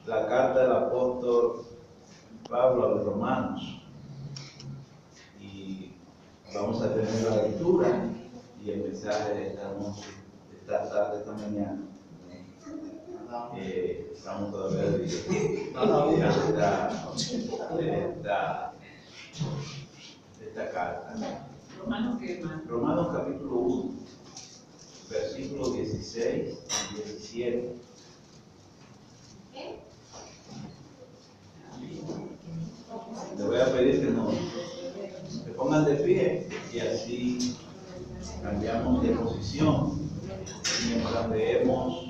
la carta del apóstol Pablo a los romanos. Y vamos a tener la lectura y el mensaje de esta noche, de esta tarde, esta mañana. Estamos todavía de esta carta. Romanos capítulo 1, versículos 16 y 17. Le voy a pedir que se pongan de pie y así cambiamos de posición mientras leemos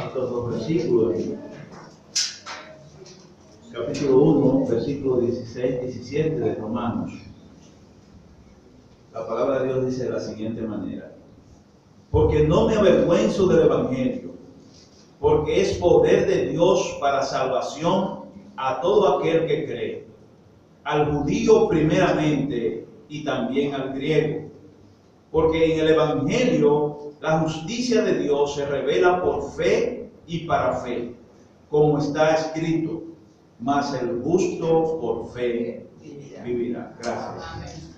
estos dos versículos. Capítulo 1, versículos 16 y 17 de Romanos. La palabra de Dios dice de la siguiente manera: porque no me avergüenzo del Evangelio, porque es poder de Dios para salvación a todo aquel que cree, al judío primeramente y también al griego. Porque en el Evangelio la justicia de Dios se revela por fe y para fe, como está escrito: mas el justo por fe vivirá. Gracias.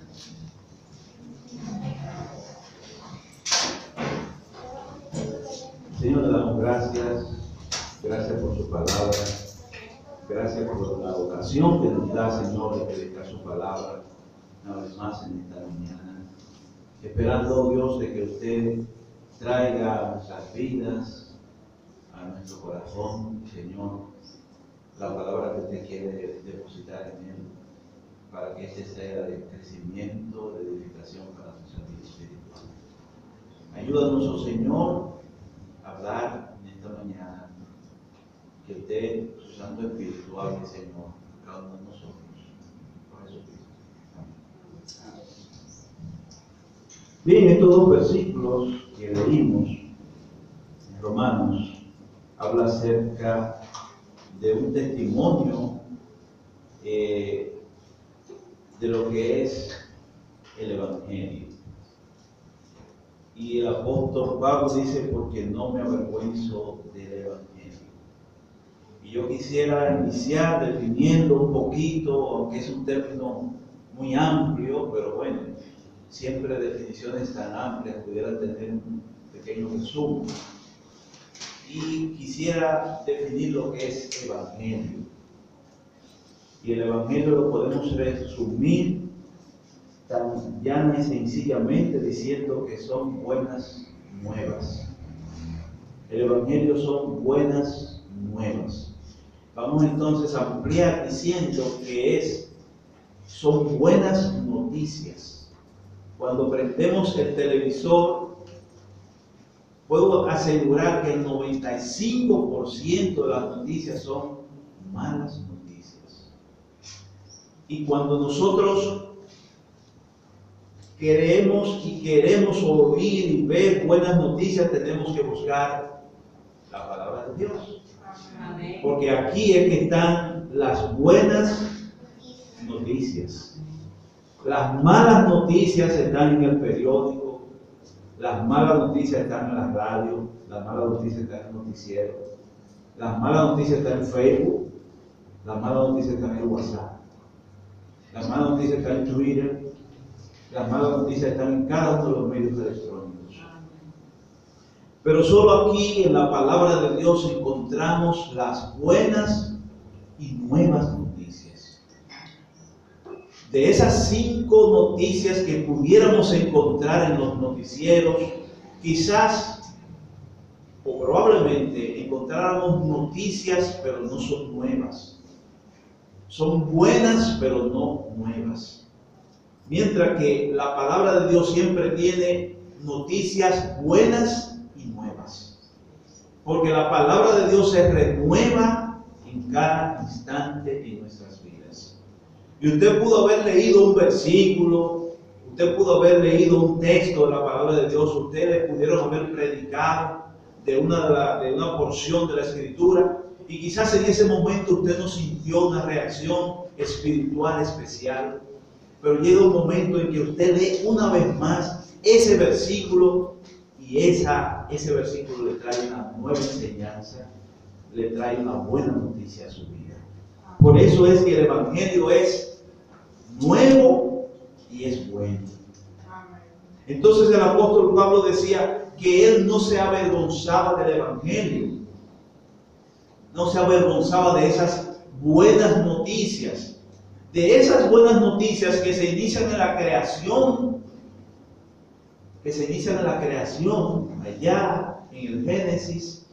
Señor, le damos gracias. Gracias por su palabra. Gracias por la ocasión que nos da, Señor, de predicar su palabra una vez más en esta mañana. Esperando, Dios, de que usted traiga a nuestras vidas, a nuestro corazón, Señor, la palabra que usted quiere depositar en él, para que este sea de crecimiento, de edificación para nuestra vida espiritual. Ayúdanos, oh Señor, a hablar en esta mañana, que usted, su Santo Espíritu, hable, Señor, cada uno de nosotros. Por Jesucristo. Amén. Bien, estos dos versículos que leímos en Romanos habla acerca de un testimonio de lo que es el Evangelio. Y el apóstol Pablo dice: porque no me avergüenzo del Evangelio. Y yo quisiera iniciar definiendo un poquito, aunque es un término muy amplio, pero bueno, siempre definiciones tan amplias pudieran tener un pequeño resumen. Y quisiera definir lo que es Evangelio. Y el Evangelio lo podemos resumir tan llana y sencillamente diciendo que son buenas nuevas. El Evangelio son buenas nuevas. Vamos entonces a ampliar diciendo que son buenas noticias. Cuando prendemos el televisor, puedo asegurar que el 95% de las noticias son malas noticias. Y cuando nosotros queremos oír y ver buenas noticias, tenemos que buscar la palabra de Dios. Amén. Porque aquí es que están las buenas noticias. Las malas noticias están en el periódico, las malas noticias están en la radio, las malas noticias están en el noticiero, las malas noticias están en Facebook, las malas noticias están en WhatsApp, las malas noticias están en Twitter, las malas noticias están en cada uno de los medios electrónicos. Pero solo aquí en la palabra de Dios encontramos las buenas y nuevas noticias. De esas 5 noticias que pudiéramos encontrar en los noticieros, quizás o probablemente encontráramos noticias, pero no son nuevas. Son buenas, pero no nuevas. Mientras que la palabra de Dios siempre tiene noticias buenas y nuevas. Porque la palabra de Dios se renueva en cada instante en nuestras vidas. Y usted pudo haber leído un versículo, usted pudo haber leído un texto de la palabra de Dios, ustedes pudieron haber predicado de una porción de la Escritura, y quizás en ese momento usted no sintió una reacción espiritual especial. Pero llega un momento en que usted lee una vez más ese versículo y ese versículo le trae una nueva enseñanza, le trae una buena noticia a su vida. Por eso es que el Evangelio es nuevo y es bueno. Entonces el apóstol Pablo decía que él no se avergonzaba del Evangelio, no se avergonzaba de esas buenas noticias, de esas buenas noticias que se inician en la creación, allá en el Génesis,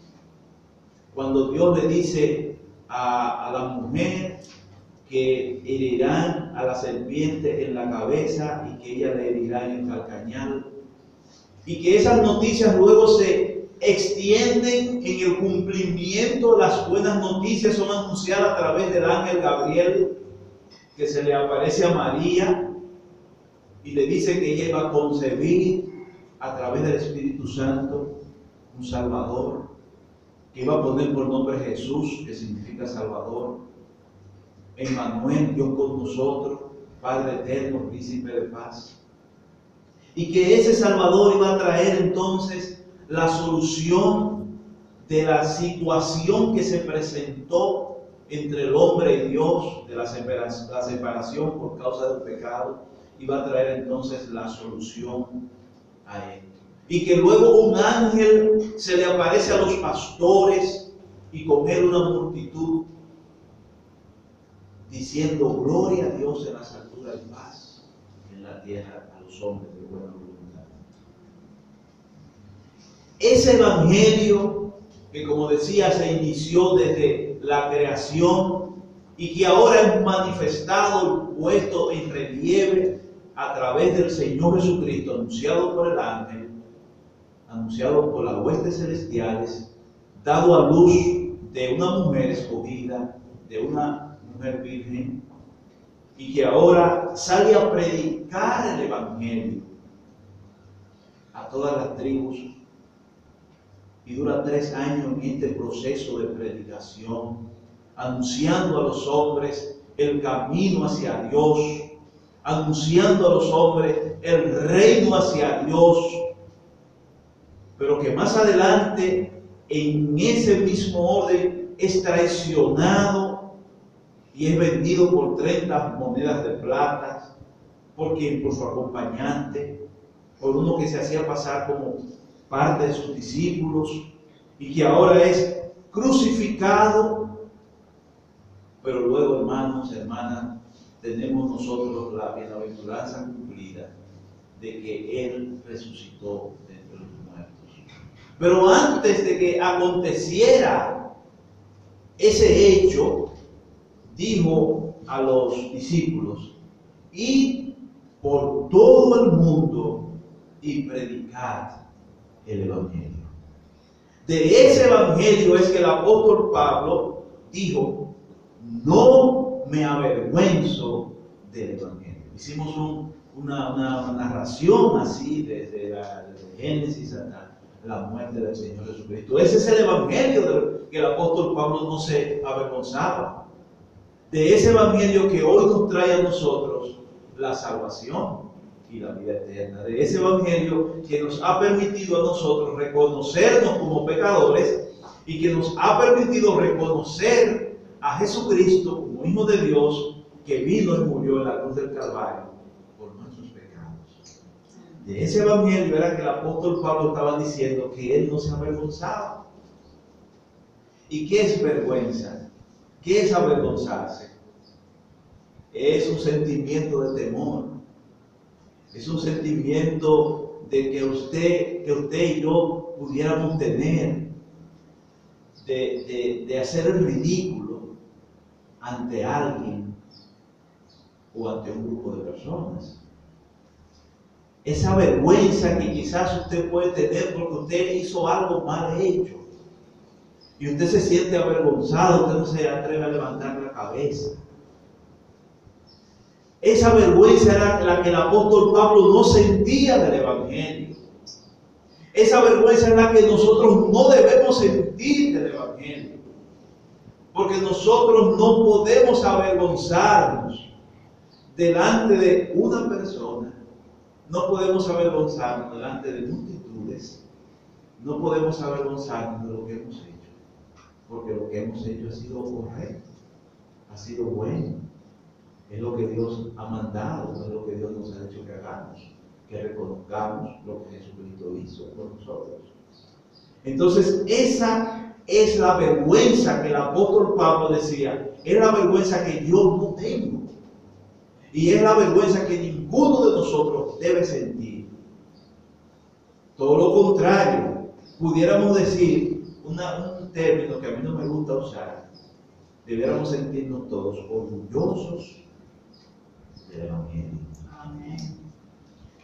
cuando Dios le dice a la mujer que herirán a la serpiente en la cabeza y que ella le herirá en el calcañal, y que esas noticias luego se extienden en el cumplimiento. Las buenas noticias son anunciadas a través del ángel Gabriel, que se le aparece a María y le dice que ella iba a concebir a través del Espíritu Santo un Salvador, que iba a poner por nombre Jesús, que significa Salvador. Emmanuel, Dios con nosotros, Padre eterno, Príncipe de paz. Y que ese Salvador iba a traer entonces la solución de la situación que se presentó entre el hombre y Dios, de la separación por causa del pecado. Iba a traer entonces la solución a esto. Y que luego un ángel se le aparece a los pastores y con él una multitud, diciendo gloria a Dios en las alturas y paz en la tierra a los hombres de buena voluntad. Ese evangelio que, como decía, se inició desde la creación y que ahora es manifestado, puesto en relieve a través del Señor Jesucristo, anunciado por el ángel, anunciado por las huestes celestiales, dado a luz de una mujer escogida, de una mujer virgen, y que ahora sale a predicar el Evangelio a todas las tribus, y dura 3 años en este proceso de predicación, anunciando a los hombres el camino hacia Dios, anunciando a los hombres el reino hacia Dios, pero que más adelante, en ese mismo orden, es traicionado y es vendido por 30 monedas de plata, por su acompañante, por uno que se hacía pasar como parte de sus discípulos, y que ahora es crucificado. Pero luego, hermanos, hermanas, tenemos nosotros la bienaventuranza cumplida de que Él resucitó de entre los muertos. Pero antes de que aconteciera ese hecho, dijo a los discípulos: id por todo el mundo y predicad el Evangelio. De ese Evangelio es que el apóstol Pablo dijo: no me avergüenzo del Evangelio. Hicimos una narración así desde Génesis hasta la muerte del Señor Jesucristo. Ese es el Evangelio del que el apóstol Pablo no se avergonzaba. De ese Evangelio que hoy nos trae a nosotros la salvación y la vida eterna. De ese Evangelio que nos ha permitido a nosotros reconocernos como pecadores y que nos ha permitido reconocer a Jesucristo como Hijo de Dios, que vino y murió en la cruz del Calvario por nuestros pecados. De ese Evangelio era que el apóstol Pablo estaba diciendo que él no se avergonzaba. ¿Y qué es vergüenza? ¿Qué es avergonzarse? Es un sentimiento de temor. Es un sentimiento de que usted y yo pudiéramos tener, de hacer el ridículo ante alguien o ante un grupo de personas. Esa vergüenza que quizás usted puede tener porque usted hizo algo mal hecho y usted se siente avergonzado, usted no se atreve a levantar la cabeza. Esa vergüenza era la que el apóstol Pablo no sentía del Evangelio. Esa vergüenza es la que nosotros no debemos sentir del Evangelio. Porque nosotros no podemos avergonzarnos delante de una persona. No podemos avergonzarnos delante de multitudes. No podemos avergonzarnos de lo que hemos hecho. porque lo que hemos hecho ha sido correcto, ha sido bueno. Es lo que Dios ha mandado, es lo que Dios nos ha hecho que hagamos, que reconozcamos lo que Jesucristo hizo por nosotros. Entonces, esa es la vergüenza que el apóstol Pablo decía, es la vergüenza que yo no tengo. Y es la vergüenza que ninguno de nosotros debe sentir. Todo lo contrario, pudiéramos decir un término que a mí no me gusta usar, debiéramos sentirnos todos orgullosos del Evangelio. Amén.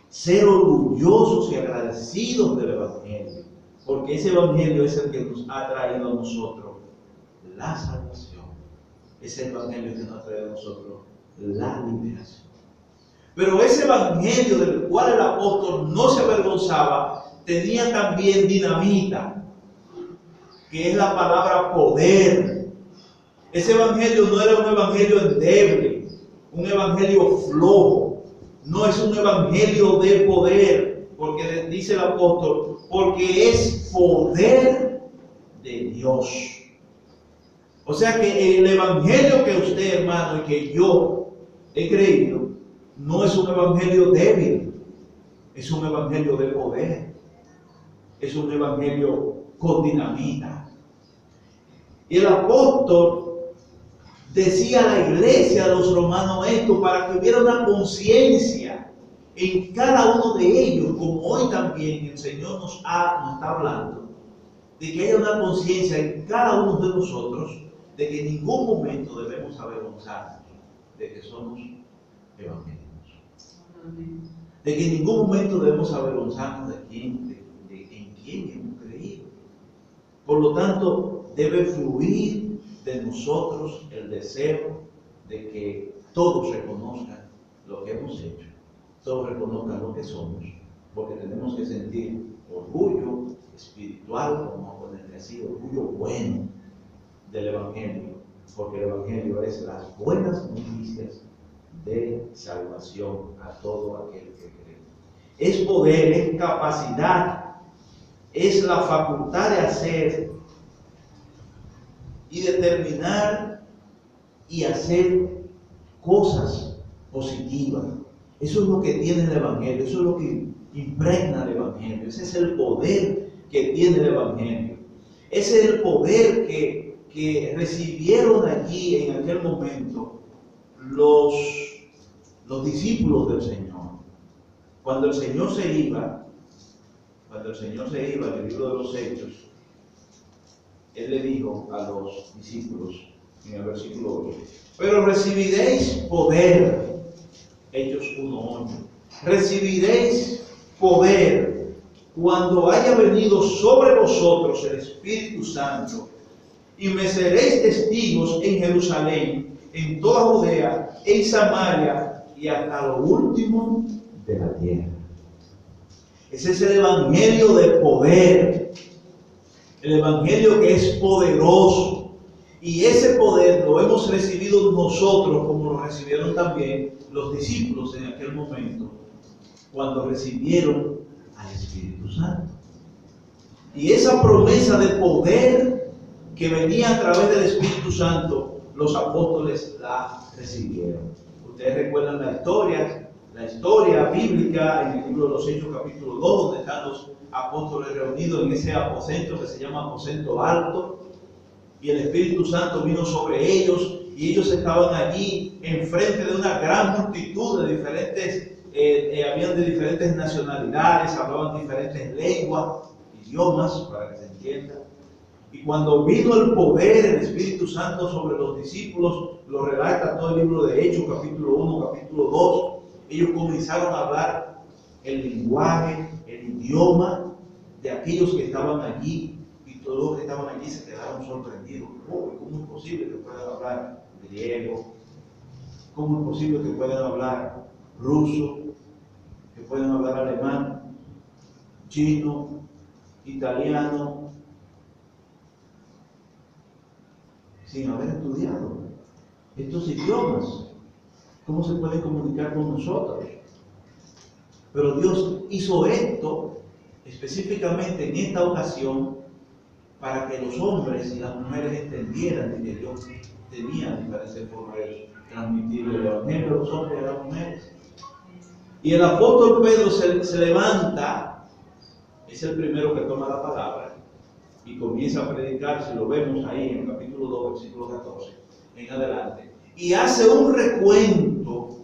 Ser orgullosos y agradecidos del Evangelio, porque ese Evangelio es el que nos ha traído a nosotros la salvación. Ese Evangelio que nos ha traído a nosotros la liberación. Pero ese Evangelio del cual el apóstol no se avergonzaba, tenía también dinamita, que es la palabra poder. Ese Evangelio no era un Evangelio endeble, un Evangelio flojo, no es un Evangelio de poder, porque dice el apóstol, porque es poder de Dios. O sea que el Evangelio que usted, hermano, y que yo he creído, no es un Evangelio débil, es un Evangelio de poder, es un Evangelio con dinamita. Y el apóstol decía a la iglesia de los romanos esto para que hubiera una conciencia en cada uno de ellos, como hoy también el Señor nos está hablando, de que haya una conciencia en cada uno de nosotros de que en ningún momento debemos avergonzarnos de que somos evangélicos. De que en ningún momento debemos avergonzarnos en quién hemos creído. Por lo tanto, debe fluir de nosotros el deseo de que todos reconozcan lo que hemos hecho, todos reconozcan lo que somos, porque tenemos que sentir orgullo espiritual, vamos a ponerle así, orgullo bueno del Evangelio, porque el Evangelio es las buenas noticias de salvación a todo aquel que cree. Es poder, es capacidad, es la facultad de hacer y determinar y hacer cosas positivas. Eso es lo que tiene el Evangelio, eso es lo que impregna el Evangelio, ese es el poder que tiene el Evangelio. Ese es el poder que recibieron allí en aquel momento los discípulos del Señor. Cuando el Señor se iba, en el libro de los Hechos, Él le dijo a los discípulos, en el versículo 8, pero recibiréis poder, Hechos 1:8, recibiréis poder cuando haya venido sobre vosotros el Espíritu Santo, y me seréis testigos en Jerusalén, en toda Judea, en Samaria y hasta lo último de la tierra. Ese es el Evangelio de poder, el Evangelio que es poderoso. Y ese poder lo hemos recibido nosotros, como lo recibieron también los discípulos en aquel momento, cuando recibieron al Espíritu Santo. Y esa promesa de poder que venía a través del Espíritu Santo, los apóstoles la recibieron. Ustedes recuerdan la historia bíblica en el libro de los Hechos capítulo 2, donde están los apóstoles reunidos en ese aposento que se llama aposento alto, y el Espíritu Santo vino sobre ellos, y ellos estaban allí enfrente de una gran multitud de diferentes, habían de diferentes nacionalidades, hablaban diferentes lenguas, idiomas, para que se entienda. Y cuando vino el poder, el Espíritu Santo sobre los discípulos, lo relata todo el libro de Hechos, capítulo 1, capítulo 2, ellos comenzaron a hablar el lenguaje, el idioma de aquellos que estaban allí, y todos los que estaban allí se quedaron sorprendidos. ¿Cómo es posible que puedan hablar griego? ¿Cómo es posible que puedan hablar ruso? Que puedan hablar alemán, chino, italiano, sin haber estudiado estos idiomas? ¿Cómo se pueden comunicar con nosotros? Pero Dios hizo esto específicamente en esta ocasión para que los hombres y las mujeres entendieran que Dios tenía diferentes formas de transmitir el evangelio a los hombres y a las mujeres. Y el apóstol Pedro se levanta, es el primero que toma la palabra y comienza a predicar, si lo vemos ahí en el capítulo 2, versículo 14, en adelante, y hace un recuento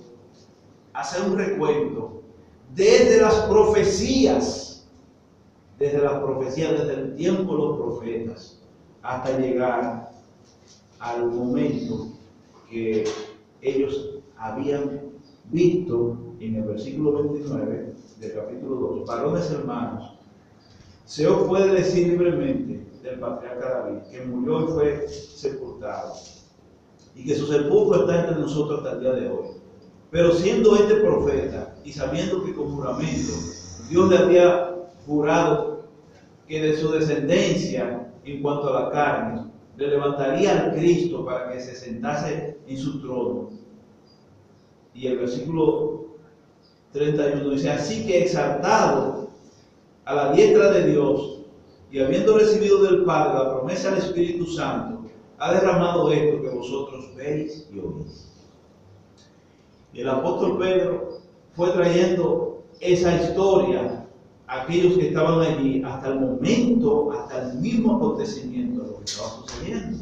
desde las profecías, desde el tiempo de los profetas, hasta llegar al momento que ellos habían visto en el versículo 29 del capítulo 2, varones hermanos, se os puede decir libremente del patriarca David, que murió y fue sepultado, y que su sepulcro está entre nosotros hasta el día de hoy. Pero siendo este profeta, y sabiendo que con juramento Dios le había jurado que de su descendencia, en cuanto a la carne, le levantaría al Cristo para que se sentase en su trono. Y el versículo 31 dice, así que exaltado a la diestra de Dios, y habiendo recibido del Padre la promesa del Espíritu Santo, ha derramado esto que vosotros veis y oís. Y el apóstol Pedro fue trayendo esa historia a aquellos que estaban allí hasta el momento, hasta el mismo acontecimiento de lo que estaba sucediendo,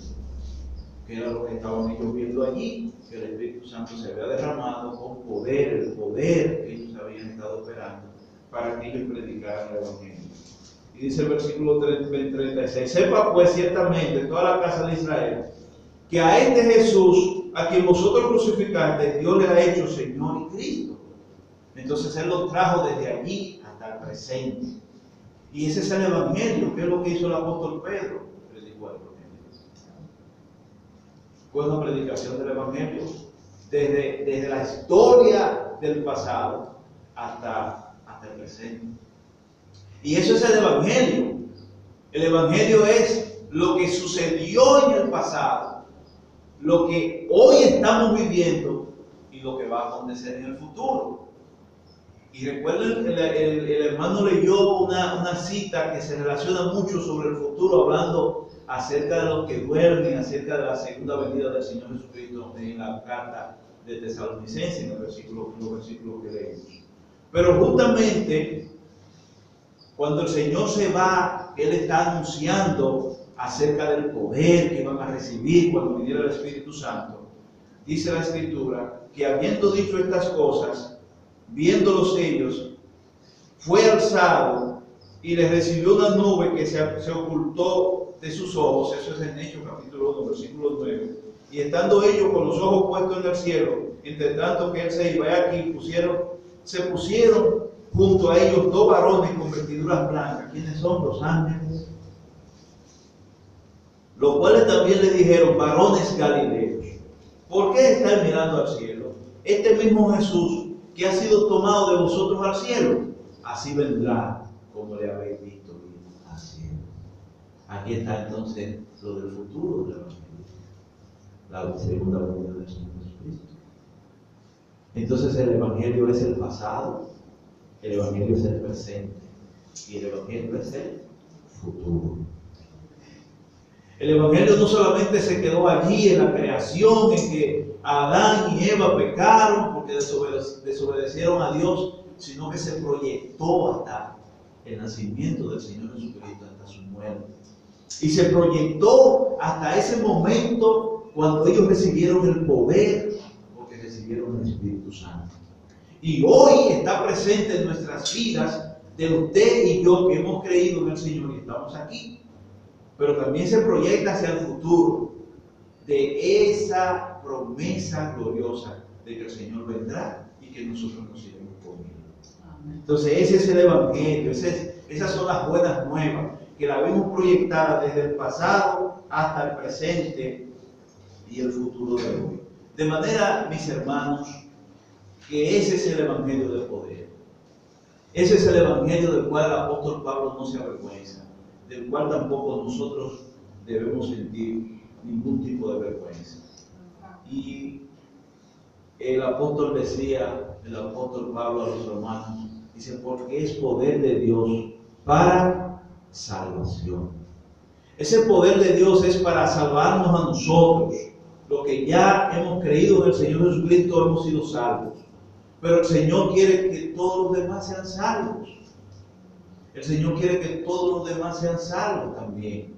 que era lo que estaban ellos viendo allí, que el Espíritu Santo se había derramado con poder, el poder que ellos habían estado esperando para que ellos predicaran el Evangelio. Y dice el versículo 36, sepa pues ciertamente toda la casa de Israel, que a este Jesús, a quien vosotros crucificasteis, Dios le ha hecho Señor y Cristo. Entonces Él lo trajo desde allí hasta el presente. Y ese es el Evangelio. ¿Qué es lo que hizo el apóstol Pedro? Predicó el Evangelio. Fue una predicación del Evangelio desde la historia del pasado hasta el presente. Y eso es el Evangelio. El Evangelio es lo que sucedió en el pasado, lo que hoy estamos viviendo y lo que va a acontecer en el futuro. Y recuerden, el hermano leyó una cita que se relaciona mucho sobre el futuro, hablando acerca de los que duermen, acerca de la segunda venida del Señor Jesucristo en la carta de Tesalonicenses, en los versículos que leímos. Pero justamente cuando el Señor se va, Él está anunciando acerca del poder que van a recibir cuando viniera el Espíritu Santo. Dice la Escritura que habiendo dicho estas cosas, viéndolos ellos, fue alzado y les recibió una nube que se ocultó de sus ojos. Eso es en Hechos capítulo 1, versículo 9. Y estando ellos con los ojos puestos en el cielo, entre tanto que Él se iba aquí, se pusieron junto a ellos dos varones con vestiduras blancas. ¿Quiénes son? Los ángeles. Los cuales también le dijeron, varones galileos, ¿por qué estáis mirando al cielo? Este mismo Jesús que ha sido tomado de vosotros al cielo, así vendrá como le habéis visto ir al cielo. Aquí está entonces lo del futuro del Evangelio, la segunda venida del Señor Jesucristo. Entonces el Evangelio es el pasado, el Evangelio es el presente y el Evangelio es el futuro. El Evangelio no solamente se quedó allí en la creación, en que Adán y Eva pecaron porque desobedecieron a Dios, sino que se proyectó hasta el nacimiento del Señor Jesucristo, hasta su muerte. Y se proyectó hasta ese momento cuando ellos recibieron el poder, porque recibieron el Espíritu Santo. Y hoy está presente en nuestras vidas, de usted y yo que hemos creído en el Señor y estamos aquí. Pero también se proyecta hacia el futuro de esa promesa gloriosa de que el Señor vendrá y que nosotros nos iremos con Él. Entonces ese es el Evangelio, esas son las buenas nuevas, que la vemos proyectada desde el pasado hasta el presente y el futuro de hoy. De manera, mis hermanos, que ese es el Evangelio de poder. Ese es el Evangelio del cual el apóstol Pablo no se avergüenza, del cual tampoco nosotros debemos sentir ningún tipo de vergüenza. Y el apóstol Pablo a los romanos, dice, porque es poder de Dios para salvación. Ese poder de Dios es para salvarnos a nosotros. Los que ya hemos creído en el Señor Jesucristo hemos sido salvos. Pero el Señor quiere que todos los demás sean salvos. El Señor quiere que todos los demás sean salvos también.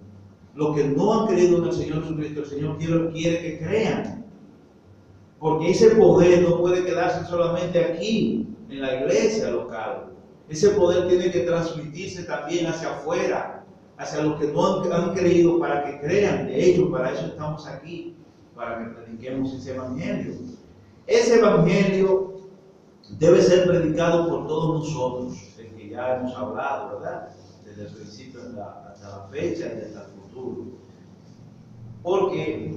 Los que no han creído en el Señor Jesucristo, el Señor quiere que crean. Porque ese poder no puede quedarse solamente aquí, en la iglesia local. Ese poder tiene que transmitirse también hacia afuera, hacia los que no han creído, para que crean. De hecho, para eso estamos aquí, para que prediquemos ese evangelio. Ese evangelio debe ser predicado por todos nosotros, del que ya hemos hablado, ¿verdad? Desde el principio hasta la fecha y hasta el futuro. Porque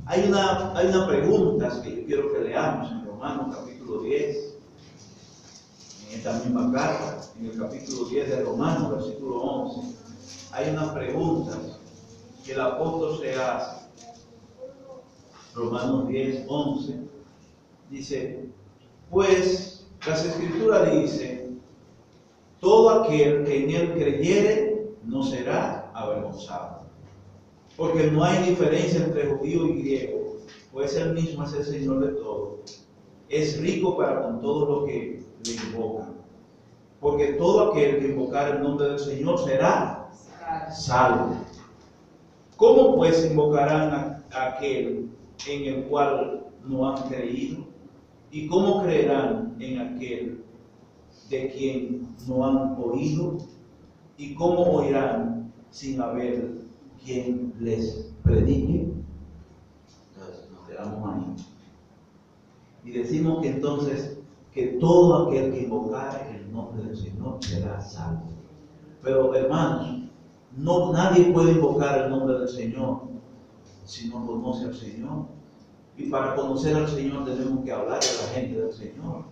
hay una pregunta que yo quiero que leamos en Romanos capítulo 10, en esta misma carta, en el capítulo 10 de Romanos, versículo 11. Hay unas preguntas que el apóstol se hace. Romanos 10, 11, dice: pues las Escrituras dicen, todo aquel que en él creyere no será avergonzado. Porque no hay diferencia entre judío y griego, pues él mismo es el Señor de todo. Es rico para con todos los que le invocan. Porque todo aquel que invocar el nombre del Señor será salvo. ¿Cómo pues invocarán a aquel en el cual no han creído? ¿Y cómo creerán en aquel de quien no han oído? ¿Y cómo oirán sin haber quien les predique? Entonces nos quedamos ahí. Y decimos que entonces que todo aquel que invocare el nombre del Señor será salvo. Pero hermanos, nadie puede invocar el nombre del Señor si no conoce al Señor. Y para conocer al Señor tenemos que hablar a la gente del Señor.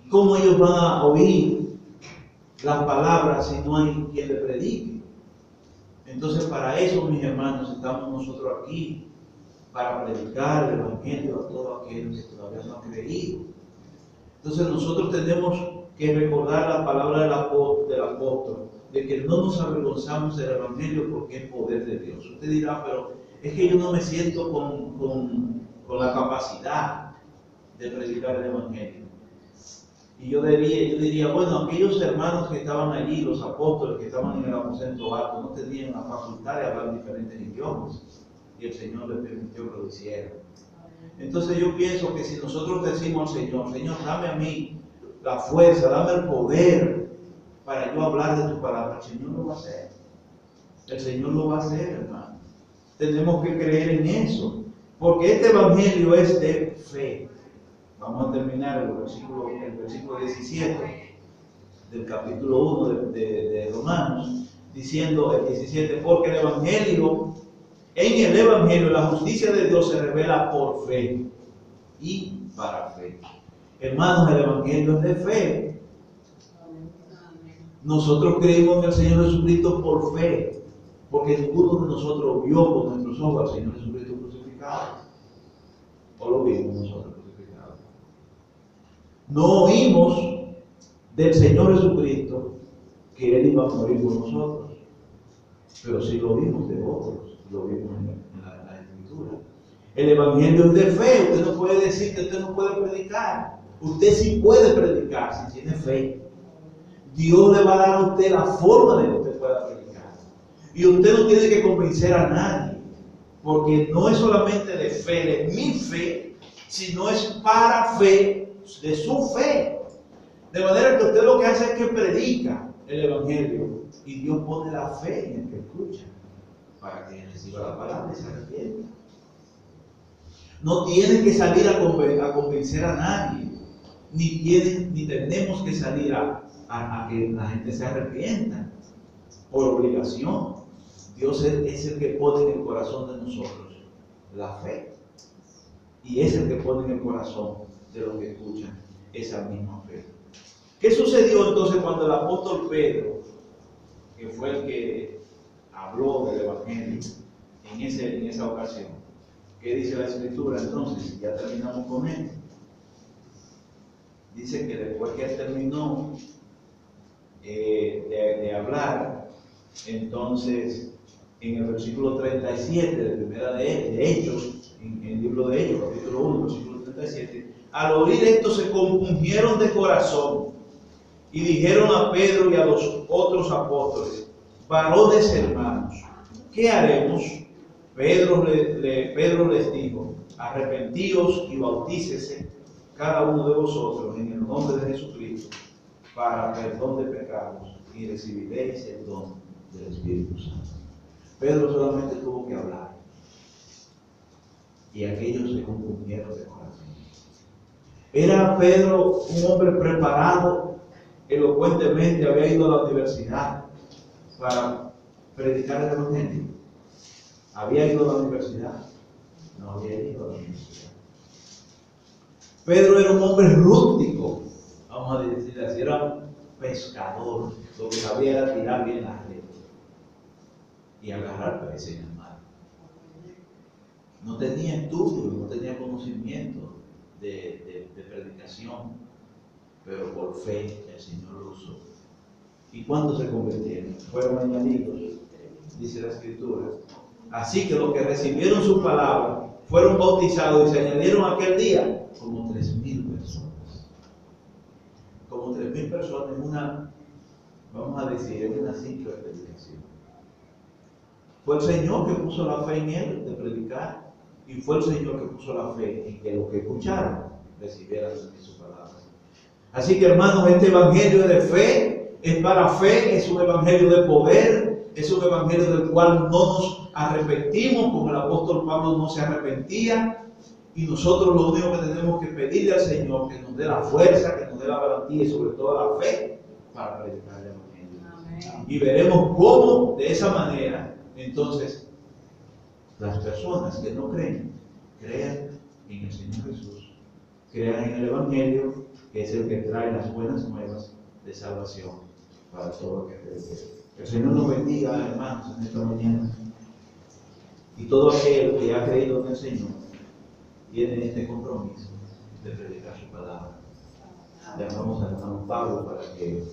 ¿Cómo ellos van a oír las palabras si no hay quien le predique? Entonces, para eso, mis hermanos, estamos nosotros aquí, para predicar el Evangelio a todos aquellos que todavía no han creído. Entonces, nosotros tenemos que recordar la palabra del apóstol, de que no nos avergonzamos del Evangelio porque es poder de Dios. Usted dirá, pero es que yo no me siento con la capacidad de predicar el Evangelio. Y yo diría, bueno, aquellos hermanos que estaban allí, los apóstoles que estaban en el aposento alto, no tenían la facultad de hablar diferentes idiomas. Y el Señor les permitió que lo hicieran. Entonces yo pienso que si nosotros decimos al Señor, Señor, dame a mí la fuerza, dame el poder para yo hablar de tu palabra, el Señor lo va a hacer. El Señor lo va a hacer, hermano. Tenemos que creer en eso, porque este evangelio es de fe. Vamos a terminar el versículo 17 del capítulo 1 de Romanos, diciendo el 17, porque en el evangelio la justicia de Dios se revela por fe y para fe. Hermanos, el evangelio es de fe. Nosotros creímos en el Señor Jesucristo por fe, porque ninguno de nosotros vio con nuestros ojos al Señor Jesucristo crucificado. ¿O lo vimos nosotros crucificado? No oímos del Señor Jesucristo que Él iba a morir por nosotros, pero sí lo vimos de otros, lo vimos en la Escritura. El Evangelio es de fe. Usted no puede decir que usted no puede predicar. Usted sí puede predicar si tiene fe. Dios le va a dar a usted la forma de que usted pueda predicar. Y usted no tiene que convencer a nadie, porque no es solamente de fe, de mi fe, sino es para fe, de su fe. De manera que usted lo que hace es que predica el Evangelio y Dios pone la fe en el que escucha para que reciba la palabra y se arrepienta. No tiene que salir a convencer a nadie, ni tenemos que salir a que la gente se arrepienta por obligación. Dios es el que pone en el corazón de nosotros la fe, y es el que pone en el corazón de los que escuchan esa misma fe. ¿Qué sucedió entonces cuando el apóstol Pedro, que fue el que habló del Evangelio en esa ocasión? ¿Qué dice la Escritura entonces? Ya terminamos con él. Dice que después que él terminó de hablar, Entonces, en el versículo 37 de Primera de Hechos, en el libro de Hechos, capítulo 1, versículo 37, al oír esto se compungieron de corazón y dijeron a Pedro y a los otros apóstoles: varones hermanos, ¿qué haremos? Pedro les dijo: arrepentíos y bautícese cada uno de vosotros en el nombre de Jesucristo para perdón de pecados y recibiréis el don del Espíritu Santo. Pedro solamente tuvo que hablar y aquellos se compungieron de corazón. Era Pedro un hombre preparado, elocuentemente había ido a la universidad para predicar el Evangelio. ¿Había ido a la universidad? No había ido a la universidad. Pedro era un hombre rústico, vamos a decir así, era un pescador, lo que sabía era tirar bien la red y agarrar peces en el mar. No tenía estudio, no tenía conocimiento de predicación, pero por fe el Señor lo usó. ¿Y cuántos se convirtieron? Fueron añadidos, dice la Escritura. Así que los que recibieron su palabra fueron bautizados y se añadieron aquel día como 3,000 personas. Como 3,000 personas en una, vamos a decir, en una simple predicación. Fue el Señor que puso la fe en él de predicar, y fue el Señor que puso la fe en que los que escucharon recibieran su palabra. Así que, hermanos, este evangelio de fe es para fe, es un evangelio de poder, es un evangelio del cual no nos arrepentimos, como el apóstol Pablo no se arrepentía, y nosotros lo único que tenemos que pedirle al Señor que nos dé la fuerza, que nos dé la garantía y sobre todo la fe para predicar el evangelio. Amén. Y veremos cómo de esa manera entonces las personas que no creen, crean en el Señor Jesús, crean en el evangelio, que es el que trae las buenas nuevas de salvación para todo el que cree. El Señor nos bendiga, hermanos, en esta mañana. Y todo aquel que ha creído en el Señor tiene este compromiso de predicar su palabra. Llamamos al hermano Pablo para que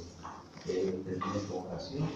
termine con oración.